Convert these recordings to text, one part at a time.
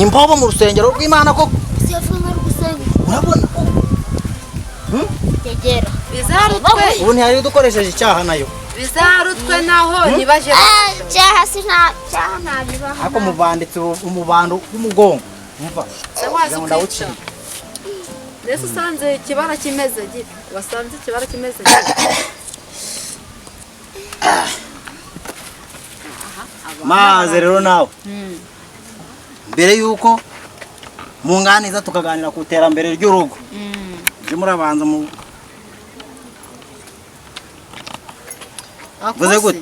imbobo mu rusengero rw'Imana koko siyafunga rugusenga urabona tegera bizarutwe ubu ntihari dukoresheje icyaha nayo bizarutwe naho nibaje cyaha cyaha ntabibaho ako muvanditse umubando w'umugongo umva ndawuciye Yesu sanze kibara kimeze gite wasanze kibara kimeze maze rero nawe mbere yuko munganiza tukaganira ku iterambere ry'urugo je murabanza mu vuze gute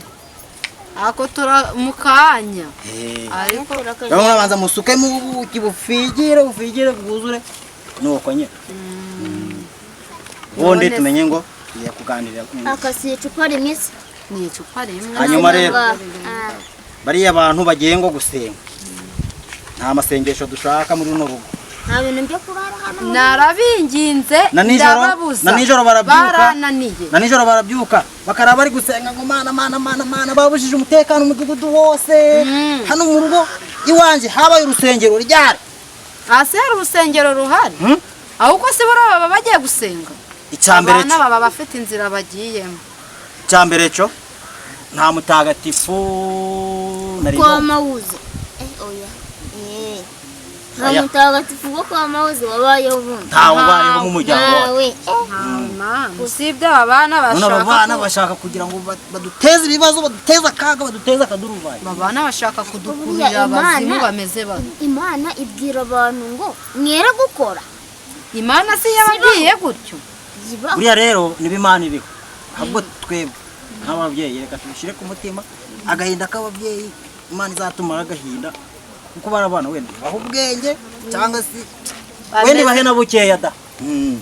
ako tura mukanya ariko murabanza musuke mu kibufigire bwuzure nuko nye wonde tumenye ngo ya kuganira akasi icupa rimwe ni icupa rimwe hanyuma rero bariya abantu bagiye ngo gusenga nta masengesho dushaka muri runo rugo nta bintu byo kurara hano narabinginze ndababuza na nijoro barabyuka barananiye na nijoro barabyuka bakaraba bari gusenga ngo mana babujije umutekano mu mudugudu wose hano mu rugo iwanje habaye urusengero ryari hasi hari urusengero ruhari ahubwo se baba bagiye gusenga icyambere cyo baba bafite inzira bagiyemo icyambere cyo nta mutagatifu nari kwa mawuzi oya nta mutagatifu wo kwa mawuzi wabayeho ubundi ntawe ubayeho mu muryango wawe usibye abana bashaka kugira ngo baduteze ibibazo baduteze akaga baduteze akaduruvayo abana bashaka kudukurira abazimu bameze bano Imana ibwira abantu ngo mwere gukora Imana si yabagiye gutyo buriya rero nibimana iriho ahubwo twebwe nk'ababyeyi reka tubishyire ku mutima agahinda k'ababyeyi Imana izatuma agahinda kuko barabana wenda baho ubwenge cyangwa se wenda bahena bukeya da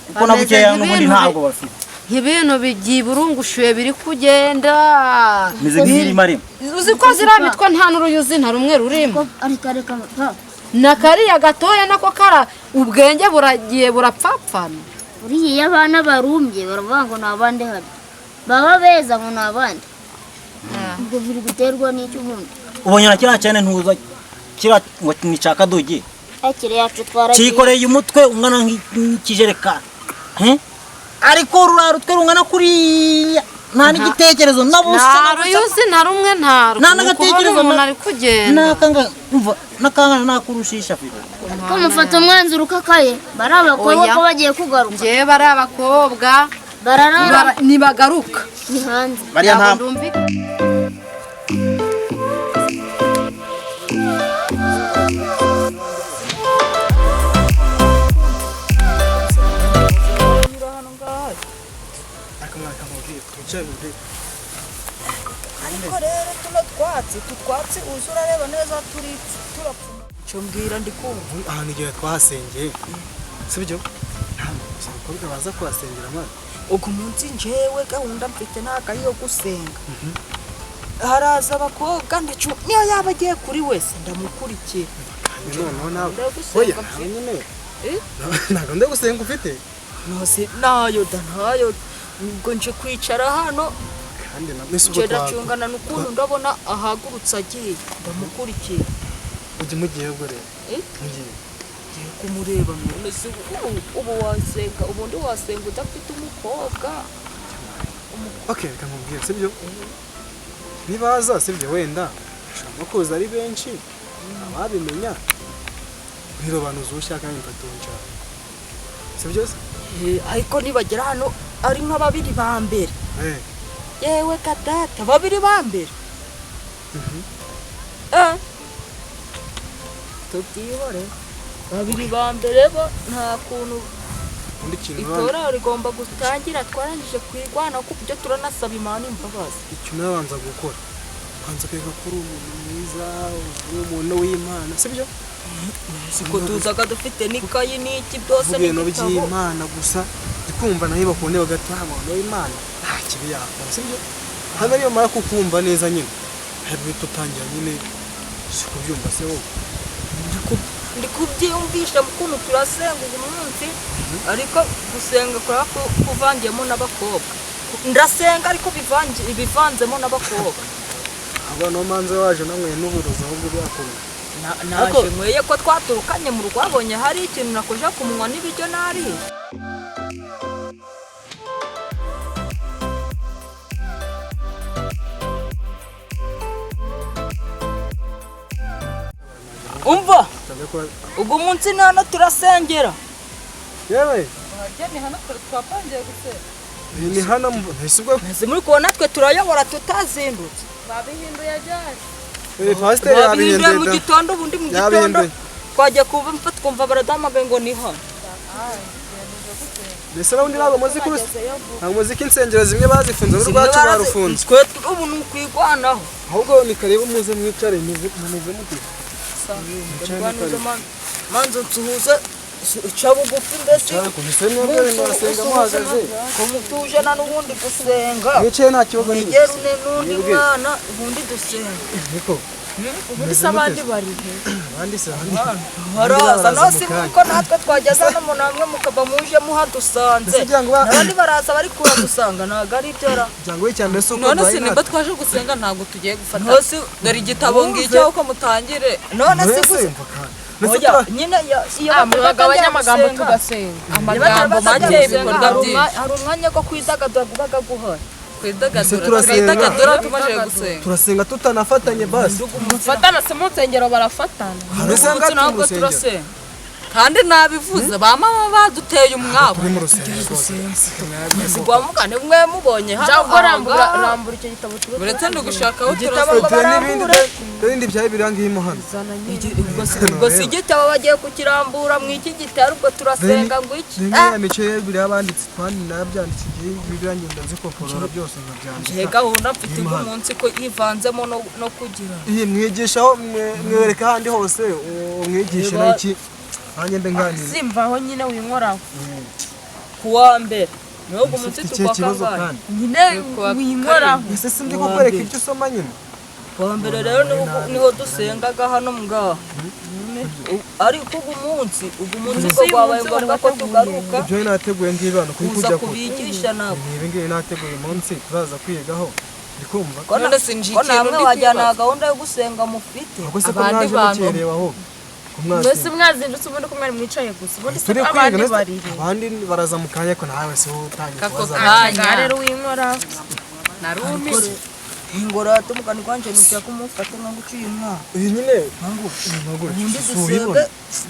kuko na bukeya n'ubundi ntabwo bafite ibintu bigiburungushuye biri kugenda mize nk'irima rimwe uzi ko ziramitwa nta n'uruyuzi nta rumwe rurimo ariko nakariya gatoya nako kara ubwenge buragiye burapfapfana uriya abana barumbye baravuga ngo nabande hano baba beza ngo nabande ubwo biri guterwa n'icyo ubundi ubonye na kiriya cyane ntuza kira ngo ni cakadogi akire yacu twaragiye cikoreye umutwe ungana nk'ikijerekani ariko rurarutwe rungana kuriya nta n'igitekerezo nabusa naruyuzi na rumwe ntaro nta n'agatekerezo umuntu ari kugenda nakanga nakurushisha afite ko mufata umwanzuro ukakaye bari abakobwa ko bagiye kugaruka ngewe bari abakobwa bararara nibagaruka ni hanze bariya nta ariko rero tuno twatsi uzura reba neza turi turapfuna cyo mbwira ndikumva ahantu igihe twahasengeye sibyo nta bakobwa baza kuhasengera mwana ugu munsi njewe gahunda mfite nakayo gusenga haraza abakobwa ndacu niyo yaba agiye kuri wese ndamukurikiye noneho nawe oya nyine ntabwo ndi gusenga ufite nose nayo ntayo ubwo nje kwicara hano kandi namwe si ubwo ndacungana n'ukuntu ndabona ahagurutse agiye ndamukurikiye ujye mugiye ubwo rero mugiye kumureba none se ubu wasenga ubundi wasenga udafite umukobwa okay reka nkubwire sibyo nibaza sibyo wenda ushobora kuza ari benshi ababimenya ntirobanuze ushaka n'imfatonja sibyo ariko nibagera hano ari nka babiri ba mbere yewe kadata babiri ba mbere tubyihore babiri ba mbere bo nta kuntu itora rigomba gutangira twarangije kwigwana ku byo turanasaba Imana imbabazi icyo nabanza gukora banza kwega kuri umuntu mwiza umuntu w'Imana sibyo siko tuzaga dufite n'ikayi n'iki byose n'ibintu by'Imana gusa ndikumva nayo bakunde bagataha abantu w'Imana kibi yakora sibyo hano ariyo mara kukumva neza nyine hari tutangira nyine siko byumva se wowe ndikubyiyumvisha mukuntu turasenga uyu munsi ariko gusenga kwa kuvangiyemo n'abakobwa ndasenga ariko bivanzemo n'abakobwa aba no manze waje namwe n'uburozi ahubwo byakomeye naje nkweye ko twaturukanye mu rugo wabonye hari ikintu nakoje ku munwa n'ibiryo nariye. Umva ubwo munsi nano turasengera yewe ni hano twapangiye gusenga. ni hano ntisubwo muri kubona twe turayobora tutazindutse Babihinduye ryari? pasiteri babihinduye mu yabihinduye gitondo ubundi mu gitondo yabihinduye twagiye kumva twumva baraduhamagaye ngo ni hano. mbese n'ubundi ntabwo muzi ko ntabwo muzi ko insengero zimwe bazifunze n'urwacu barufunze twe ubu ni ukwigwanaho ahubwo ni karibu muze mwicare muze muti manzo nsuhuze uca bugufi mbese ese mwebwe murasenga muhagaze ko mutuje na n'ubundi gusenga mwicaye nta kibazo mwegere n'undi mwana ubundi dusenga niko ubundi se abandi bari abandi se baraza nose kuko natwe twageze hano mu namwe mukaba muje muhadusanze n'abandi baraza bari kuradusanga ntabwo ari byo ra cyangwa w'icyambere si uko None duhaye se nimba natwe twaje gusenga ntabwo tugiye gufata. nose Dore igitabo ngicyo uko mutangire. none se mbese gusa oya nyine iyo Mugabanya amagambo tugasenga. Amagambo make ibikorwa byinshi. hari umwanya wo kwidagadura gubaga guhora Kwidagadura tumaze gusenga. turasenga tutanafatanye basi Fatana se mu nsengero barafatana. Urusengero ntabwo turasenga kandi nabivuze ba mama baduteye umwabo turi mu rusengero rwose rwa mugane mwe mubonye hano Cyangwa rambura icyo gitabo tube. uretse no gushaka aho Igitabo turasengera n'ibindi byawe birangiye hano ubwo si igitabo bagiye kukirambura mu iki gitabo ubwo turasenga ngo iki rimwe ya mico biriya banditse twandi nabyanditse igihe birangiye ndazikoporora byose nkabyandika he gahunda mfite umunsi ko yivanzemo no kugira iyi mwigishaho mwereka ahandi hose umwigisha n'iki nanjye mbe nganira Simvaho nyine winkoraho. kuwa mbere niho umunsi ufite ikihe kibazo tukwa kandi Nyine winkoraho. ese sindi kukwereka ibyo usoma nyine kuwa mbere rero niho dusengaga hano ngaha ariko ubu munsi ko gwabaye ngombwa ko tugaruka ibyo nateguye ngibi hano kuri kuza kujya kubigisha nabo ibi ngibi nateguye umunsi turaza kwigaho ndikumva None sinjiye ko namwe ikintu ndi wajyana kwibaza. gahunda yo gusenga mufite ahubwo se ko Abandi mwaje bantu. mukerewe aho Mwese mwazindutse ubundi ko mwari mwicaye gusa. Ubundi se turi kwiga abandi ndetse bari. abandi baraza mu kanya ko nawe se utangiye Kako kubaza kanya rero winkoraho. Narumize. ingora tumugani kwanje nujya kumufata ngo uciye umwana uyu nyine ubundi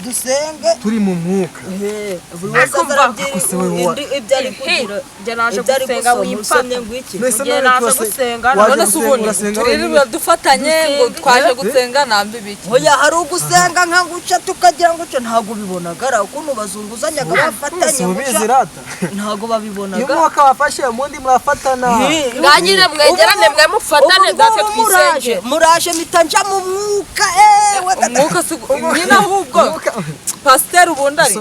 dusenge turi mu mwuka buri wese Akumva. ibyo ari kugira Njye naje ibyo ari gusenga gusoma wimfata. usomye ngo iki Mbese Njye nawe naje twese gusenga waje none se gusenga, ubundi urasenga turirirwa wenyine? dufatanye ngo twaje gusenga nambi biki. oya hari ugusenga nka guca tukagira ngo cyo ntabwo bibonagara ukuntu bazunguzanyaga bafatanye si ubizi guca rata ntabwo iyo babibonaga umwuka wafashe ubundi murafatana Nganyine mwegerane mwe mufatane natwe twisenge. muraje mpita nja mu mwuka ewe Umwuka si nyine ahubwo pasiteri ubundi ari.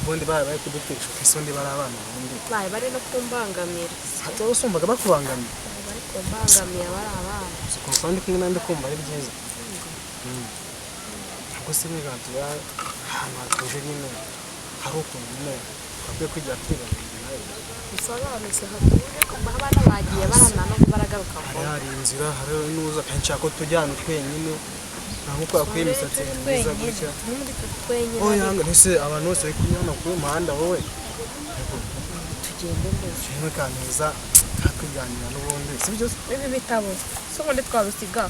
ubundi bari kudutesha isundi bari abana ubundi Bari no kumbangamira. ati usumbaga bakubangamira Bari kumbangamira bari abana. kuko kandi kumwe nandi kumva ari byiza ubwo se niga tuba ahantu hatuje nyine hari ukuntu nyine twakwiye kwigira twibanira Bisobanutse hatuje ko abana bagiye barana no baragaruka. hari inzira hari n'uza kenshi ko tujyana twenyine nta nkuko yakwiye imisatsi myiza gutya Twenyine. oh yanga ese abantu bose bari kunyana ku muhanda wowe Tugende mbese. kimwe kaneza kakwiganira n'ubundi si byo Ibi bitabo. So ubundi twabisiga.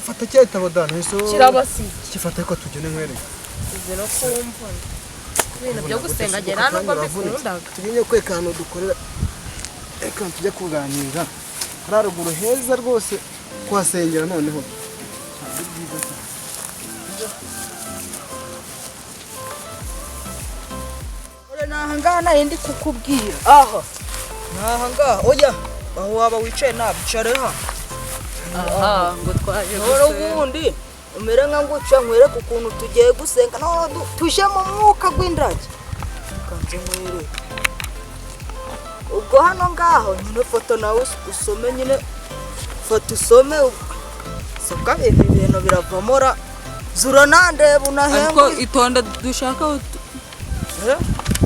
fata cya gitabo dana ese Kirabasiga. gifata ko tugene nkwereke Izi no kumva. Ibintu byo gusenga gera nubwo bikundaga. tumenye ko akantu dukorera reka tujya kuganira hari haruguru heza rwose kuhasengera noneho naha ngaha nari ndi kukubwira aha naha ngaha oya aho waba wicaye nabicare ha Aha ngo twaje none ubundi umere nka nguca nkwereke ukuntu tugiye gusenga none tuje mu mwuka gw'indage kanze nkwereke ubwo hano ngaho nyine foto nawe usome nyine foto usome soka ibintu biravamora zura nandeba ariko unahembura itonde dushaka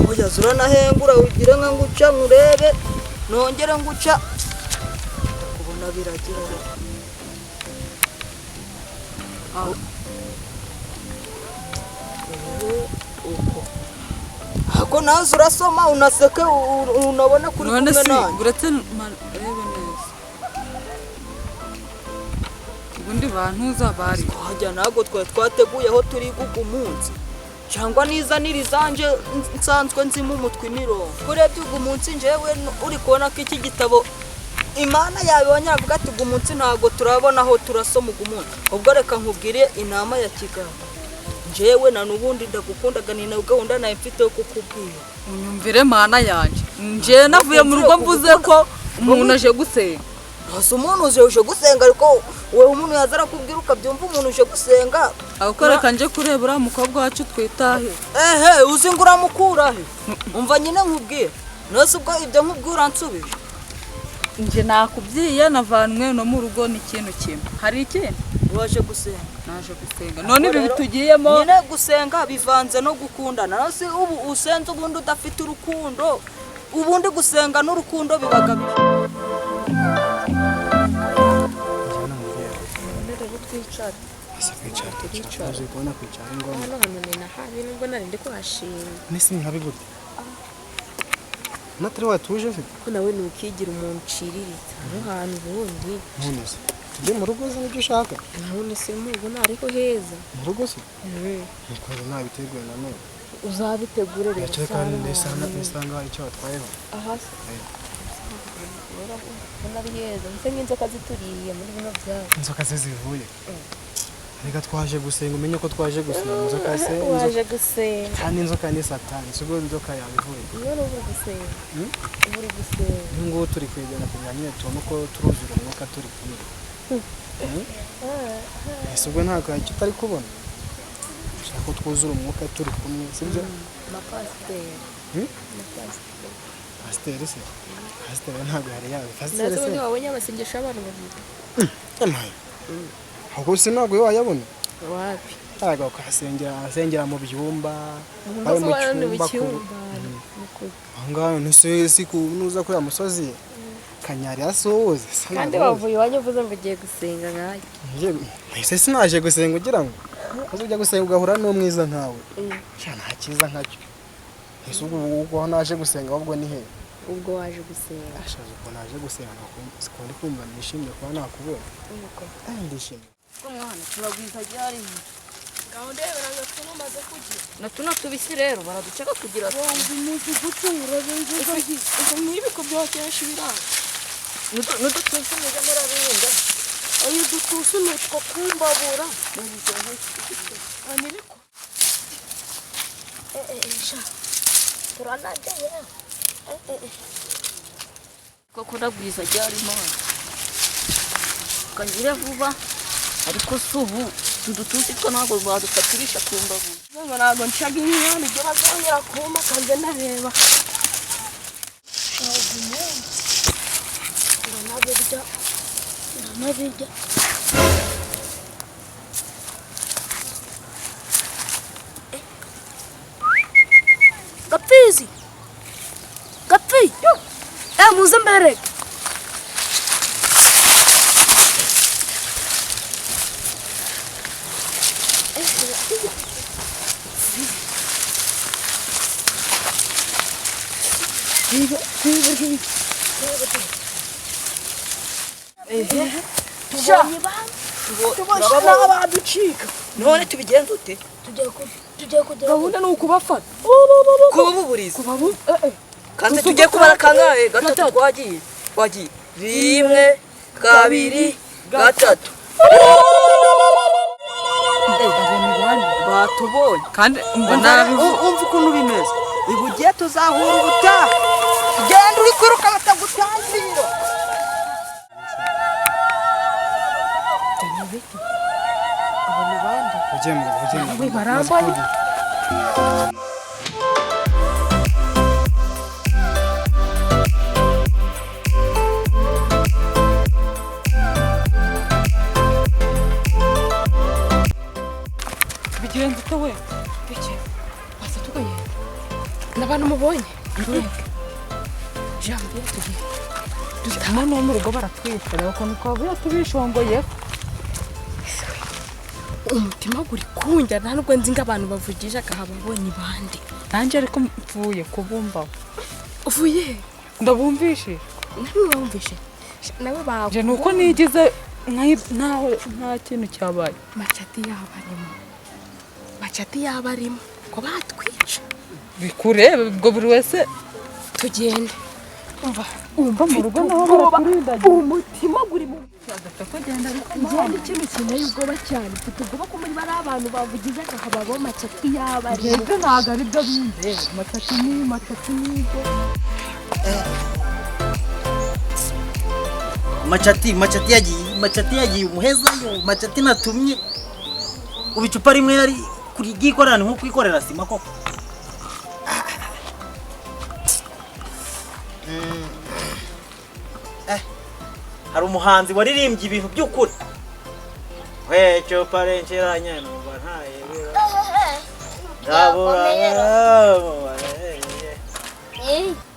oya zura nahengura ugire nka nguca nkurebe nongere nguca kubona biragira ako nawe urasoma unaseke unabona kuri kumwe nanjye uretse rebe neza ubundi bantuza bari twajya ntabwo twari twateguye aho turi guga umunsi cyangwa nizanira izanje nsanzwe nzimo umutwe imirongo kurebye ugu munsi njyewe uri kubona ko iki gitabo imana yawe wanyavuga ati ugu munsi ntabwo turabona aho turasoma ugu munsi ubwo reka nkubwire inama ya Kigali njyewe na n'ubundi ndagukundaga ni na gahunda nawe mfite yo kukubwira unyumvire mana yanjye nje navuye mu rugo mvuze ko umuntu aje gusenga hasi umuntu uje gusenga ariko wowe umuntu yazara kubwira ukabyumva umuntu uje gusenga akoreka nje kureba uriya mukobwa wacu twitahe uzi ngo uramukurahe umva nyine nkubwire nose ubwo ibyo nkubwira uransubije nje nakubyiye navanwe no mu rugo ni ikintu kimwe hari ikindi waje gusenga naje gusenga none ibi bitugiyemo nyine gusenga bivanze no gukundana nose ubu usenze ubundi udafite urukundo ubundi gusenga n'urukundo bibaga natari watuje se ko nawe nukigira umuntu uciriritse aho hantu ubundi ntuneze tujye mu rugo se n'ibyo ushaka ntabone se mubona ariko heza mu rugo se nuko ntabiteguye nanone uzabitegure rero yakire kandi nisanga icyo watwayeho aha se ubona ari heza mbese nk'inzoka zituriye muri bino byabo inzoka ze zivuye reka twaje gusenga umenye ko twaje gusenga inzoka se waje gusenga kandi inzoka ni satani sigo inzoka yabivuye iyo uri gusenga uri gusenga n'ubwo turi kwegera kugira nyine tubone ko turuzura umwuka turi kumwe ese ubwo ntabwo icyo utari kubona ushaka ko twuzura umwuka turi kumwe sibyo amapasiteri pasiteri se pasiteri ntabwo yari yawe pasiteri nazo se ubundi wabonye amasengesho y'abantu babiri emaye ahubwo se ntabwo wayabona wapi ntabwo ukahasengera mu byumba bari mu cyumba aho ngaho ntisi nuza kuri ya musozi kanyari asohoze kandi wavuye iwanyu uvuze ngo ugiye gusenga nkayo ese sinaje gusenga ugira ngo ujya gusenga ugahura n'umwiza nkawe nta cyiza nkacyo ese ubwo naje gusenga ahubwo ni he ubwo waje gusenga ashaje ko naje gusenga sikundi kumva nishimye kuba nakubona ndishimye umwana turagwiza ryari ngaho ndebera ngo tumaze kugira na tuno tubisi rero baraducaka kugira ati umuntu gutura benzuza izo nk'ibiko bya kenshi biranga n'udutusi meze murarinda ayo dutusi nutwo kumbabura aniriko sha turanajya koko ndagwiza ryari imana kangire vuba ariko si ubu udutusi two ntabwo badufatirisha ku mbavu ntabwo ncaga inyoni ibyo bazongera kuma kandi ndareba uranabirya gapfizi gapfi muze mbere baducika none tubigenza ute tugiye kugera gahunda ni ukubafata kubabuburiza kandi tugiye kubara kangahe gatatu twagiye rimwe kabiri gatatu batubonye kandi mbona umva ukuntu bimeze ibugiye tuzahura ubutaha genda uri kwiruka batagutangira barambaye bigenze ute we bike basa tuganye n'abantu mubonye jambo tugiye dutama no mu rugo baratwishyura ukuntu twavuye tubishongoye umutima guri kunjya nta nubwo nzi ngo abantu bavugije akahaba bo ni bande nanjye ariko mvuye kubumbaho uvuye ndabumvishe ntiwumvishe nawe bawe je nuko nigize naho nta kintu cyabaye macati yaba arimo ko batwica bikurebe ubwo buri wese tugende umva mu rugo naho barakurindagira umutima guri mu ngende ikintu kineye ubwoba cyane mfite ubwoba ko muri bari abantu bavugize akahaba bo macati yaba arimo ibyo ntabwo ari byo binde macati n'ibyo macati yagiye umuhezayo macati natumye ubicupa rimwe yari kuri gikorana nko kwikorera sima koko hari umuhanzi waririmbye ibintu by'ukuri we cupa renceranya numva ntayebera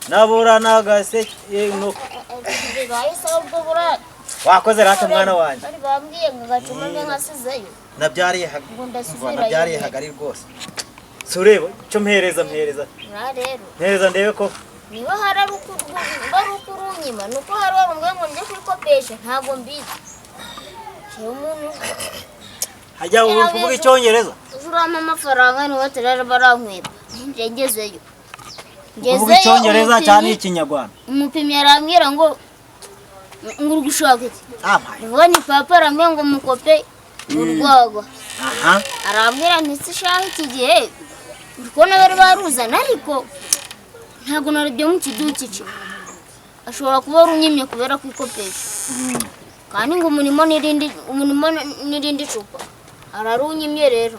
nabura nagaseke nuko wakoze rata mwana wanjye bari bambwiye ngo gacuma mbe nkasizeyo nabyariye ngo ndasubira nabyariye hagari rwose so ureba cyo mpereza rero mpereza ndebe ko niba hari urunyima nuko hari warumwe ngo njye kwikopesha ntago mbizi cyo umuntu hajya kuvuga icyongereza uzurama amafaranga niho terera barankwira ngezeyo kuvuga icyongereza cyane ikinyarwanda umupimyi arambwira ngo uri gushaka iki ngo ni papa arambwira ngo mukope urwagwa arambwira nti shaka iki gihe uriko bari baruzana ariko ntago naribyo mu kidukice ashobora kuba runyimye kubera kwikopesha kandi ngo umunimo n'irindi cupa ararunyimye rero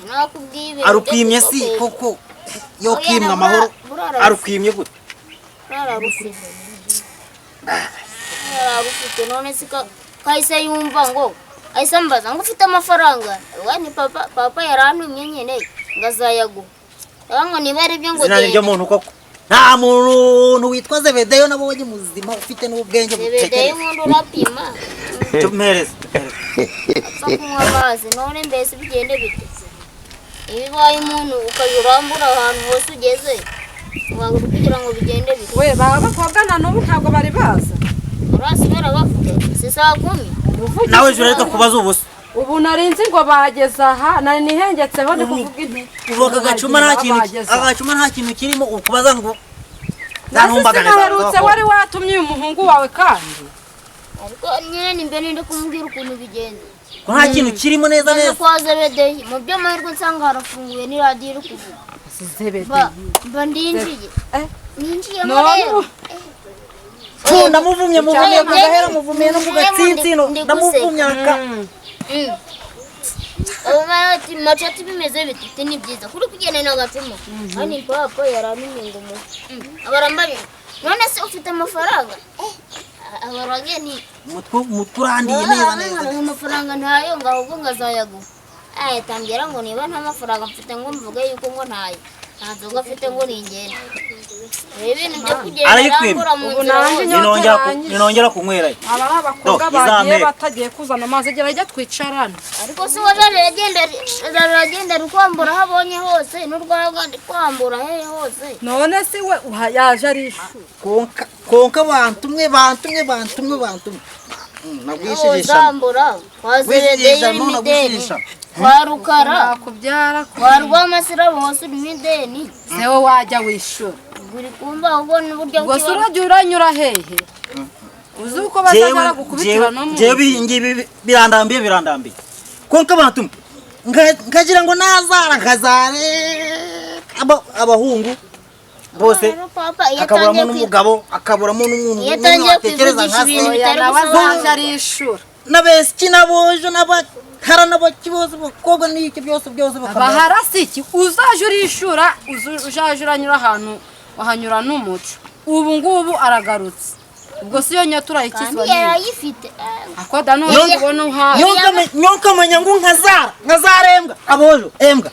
nakubwiye arukwimye si koko yo kwimwa amahoro arukwimye gute ararufite none sika kahise yumva ngo ahise ambaza ngo ufite amafaranga wani papa yarantumye nyine ngazayaguha ngo niba ari byo ngo zina nibyo muntu koko nta muntu witwa Zebedeyo nabonye muzima ufite n'ubwenge Zebedeyo umuntu urapima cyo mpereza apfa kunywa amazi none mbese bigende bite ibibaye umuntu ukayurambura ahantu hose ugeze wanga kugira ngo bigende bite we baba bakobwana n'ubu ntabwo bari baza urasubira bavuga si saa 10 nawe jura reka kubaza ubusa ubu narinzi ngo bageze aha nari nihengetseho ndi kuvuga inti uvuga agacuma nta kintu kirimo ukubaza ngo zantumbagana naherutse wari watumye uyu muhungu wawe kandi ariko nyene mbere ndi kumubwira ukuntu bigenda ko nta kintu kirimo neza kwa Zebedeyo mu byo mahirwe nsanga harafunguye ni radio iri kuvuga Zebedeyo mba ndinjiye ninjiye rero ndamuvumye mugahera muvumye no mugatsitsino ndamuvumye aka ati macati bimeze bitite ni byiza kuri kugenda n'agacuma hani papa yaramenye ngo mu abarambari none se ufite amafaranga abarage ni muturandiye neza amafaranga ntayo ngaho ubwo ngazayaguha tambira ngo niba nta mafaranga mfite ngo mvuge yuko ngo ntayo ntazo gafite ngo ningende ibintu byo kugenda rambura mu nzira ninongera kunywera aba abakobwa bagiye batagiye kuzana amazi ajya twicarana ariko si waje aragenda rukwambura habonye hose n'urwaga kwambura hehe hose none si we yaje ari konka bantumwe nagwishirisha zambura kwazeredeye imideni kwa rukara kubyara kwa rwamasira bose imideni sewe wajya wishura guri kumva ubona uburyo bwose urajya uranyura hehe uzi uko bazajya gukubitira no mu jewe ngibi birandambiye konka bantumwe ngagira ngo nazara nkazare abahungu bose akaburamo n'umugabo akaburamo n'umuntu atekereza nkase nabazaje arishura nabesiki nabojo nabakara n'abakibozo bakobwa n'iki byose baharasiki uzaje urishura uzaje uranyura ahantu wahanyura n'umuco ubu ngubu aragarutse ubwo siyo nyatura ikizwa ni yarayifite akoda none ubona uha nyonka manya ngo nkazarembwa abojo embwa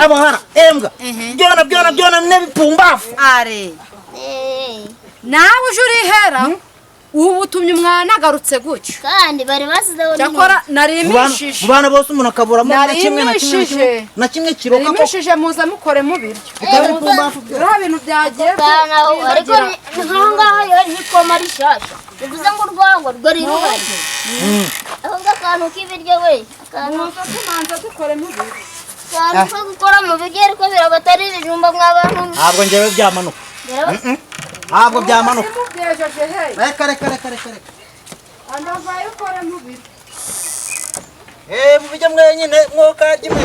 abahara embwa byona nebipumbafu are nawe uje urihera ubu utumye umwana agarutse gutyo kandi bari basizeho cyakora narimishije mu bana bose umuntu akaburamo na kimwe kiroka ko narimishije muza mukore mu biryo uriya bintu byagiye ariko nkangaha yo nikoma rishasha bivuze ngo urwango rwari ruhari aho ngakantu k'ibiryo we tumanza dukore mu biryo akantu ko gukora mu biryo ariko birabatari ibijumba mw'abantu ntabwo njyewe byamanuka ntabwo byamanuka reka andavayo ukore mu biryo mubijya mwenyine mwokarya imwe